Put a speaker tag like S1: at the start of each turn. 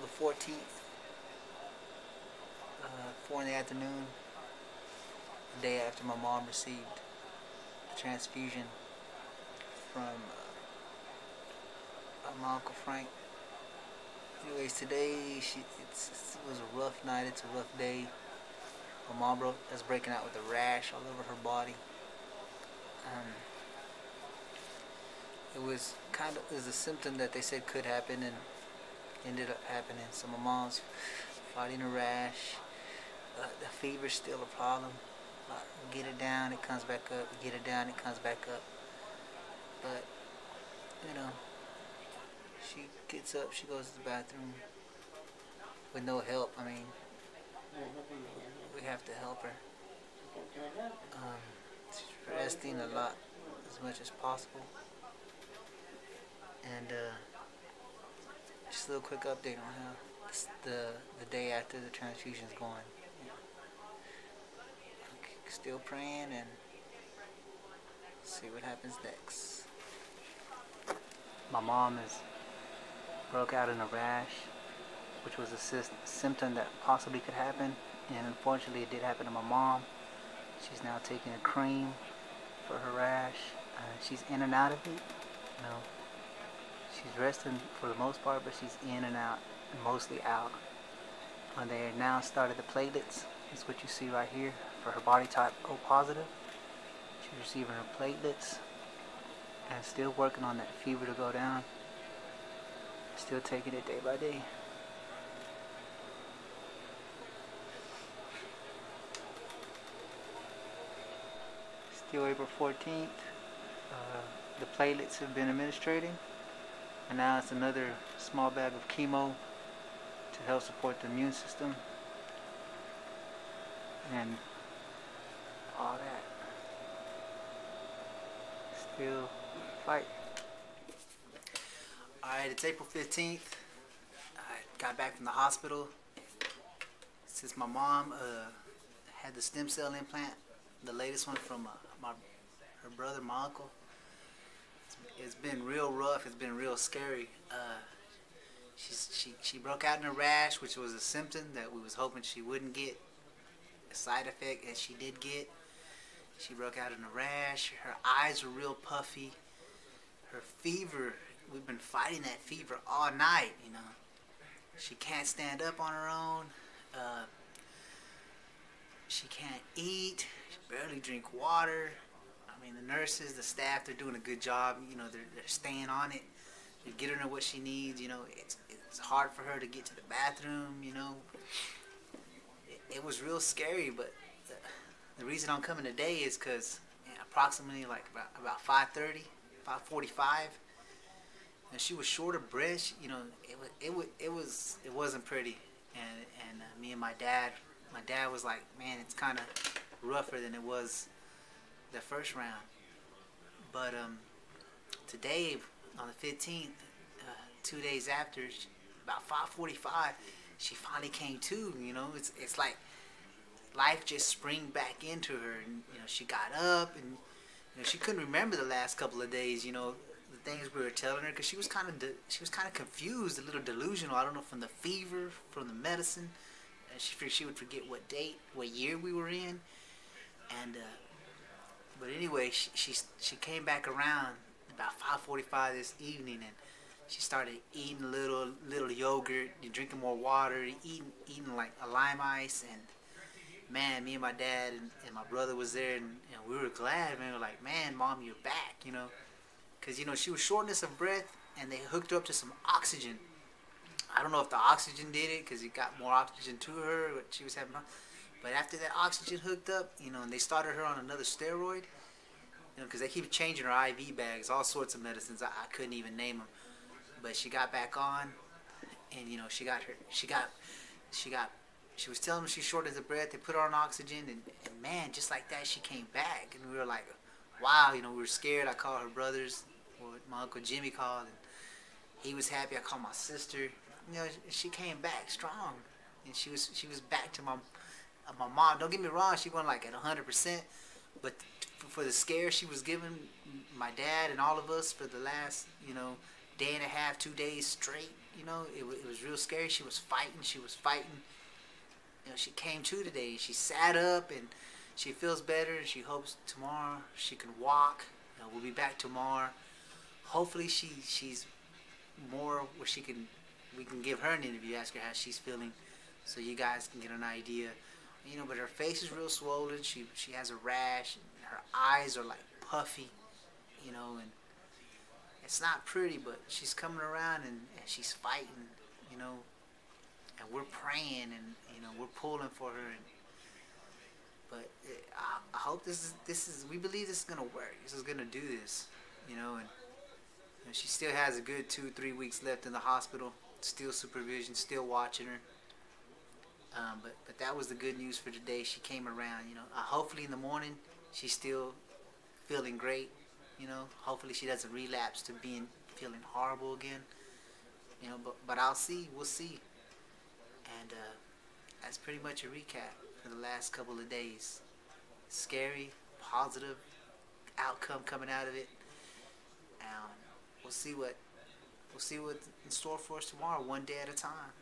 S1: the 14th, 4 in the afternoon, the day after my mom received the transfusion from my Uncle Frank. Anyways, today it was a rough night. It's a rough day. My mom is breaking out with a rash all over her body. It was a symptom that they said could happen and ended up happening. So my mom's fighting a rash. The fever's still a problem. We get it down, it comes back up. We get it down, it comes back up. But, you know, she gets up, she goes to the bathroom with no help. I mean, we have to help her. She's resting a lot, as much as possible. And just a little quick update on how the day after the transfusion's going. Still praying and see what happens next. My mom has broke out in a rash, which was a symptom that possibly could happen, and unfortunately it did happen to my mom. She's now taking a cream for her rash. She's in and out of it. You know, she's resting for the most part, but she's in and out, mostly out. And they now started the platelets. That's what you see right here for her body type O positive. She's receiving her platelets and still working on that fever to go down. Still taking it day by day. Still April 14th. The platelets have been administrating, and now it's another small bag of chemo to help support the immune system and all that. Still fight. Alright, it's April 15th. I got back from the hospital. Since my mom had the stem cell implant, the latest one from her brother, my uncle. It's been real rough. It's been real scary. She broke out in a rash, which was a symptom that we was hoping she wouldn't get. A side effect that she did get. She broke out in a rash. Her eyes were real puffy. Her fever, we've been fighting that fever all night, you know. She can't stand up on her own. She can't eat. She barely drink water. I mean, the nurses, the staff, they're doing a good job. You know, they're staying on it. They're getting her what she needs. You know, it's hard for her to get to the bathroom, you know. It was real scary, but the reason I'm coming today is because approximately like about 5:30, 5:45, and she was short of breath. You know, it wasn't pretty, and me and my dad was like, man, it's kind of rougher than it was the first round. But today on the 15th, 2 days after, about 5:45. She finally came to, you know. It's like life just spring back into her, and you know, she got up, and you know, she couldn't remember the last couple of days, you know, the things we were telling her, because she was kind of confused, a little delusional. I don't know, from the fever, from the medicine, and she figured she would forget what date, what year we were in, and but anyway, she came back around about 5:45 this evening, and she started eating a little yogurt, drinking more water, eating like a lime ice, and man, me and my dad and my brother was there, and we were glad, man. We were like, man, Mom, you're back, you know, because you know she was shortness of breath, and they hooked her up to some oxygen. I don't know if the oxygen did it, because it got more oxygen to her, but she was having. But after that oxygen hooked up, you know, and they started her on another steroid, you know, because they keep changing her IV bags, all sorts of medicines. I couldn't even name them. But she got back on, and you know, she was telling me she's short of the breath. They put her on oxygen, and man, just like that, she came back, and we were like, wow, you know, we were scared. I called her brothers, or my Uncle Jimmy called, and he was happy. I called my sister. You know, she came back strong, and she was back to my mom. Don't get me wrong, she wasn't like at 100%, but for the scare she was giving my dad and all of us for the last, you know, day and a half, 2 days straight, you know, it was real scary. She was fighting. She was fighting. You know, she came to today. She sat up and she feels better. And she hopes tomorrow she can walk. You know, we'll be back tomorrow. Hopefully she's more where we can give her an interview, ask her how she's feeling, so you guys can get an idea. You know, but her face is real swollen. She has a rash. And her eyes are like puffy. You know, and it's not pretty, but she's coming around and she's fighting. You know, and we're praying and you know we're pulling for her. But I hope this is we believe this is gonna work. This is gonna do this. You know, and she still has a good 2-3 weeks left in the hospital. Still supervision, still watching her. But that was the good news for today. She came around. You know, hopefully in the morning she's still feeling great. You know, hopefully she doesn't relapse to feeling horrible again. You know, but I'll see. We'll see. And that's pretty much a recap for the last couple of days. Scary, positive outcome coming out of it. We'll see what's in store for us tomorrow, one day at a time.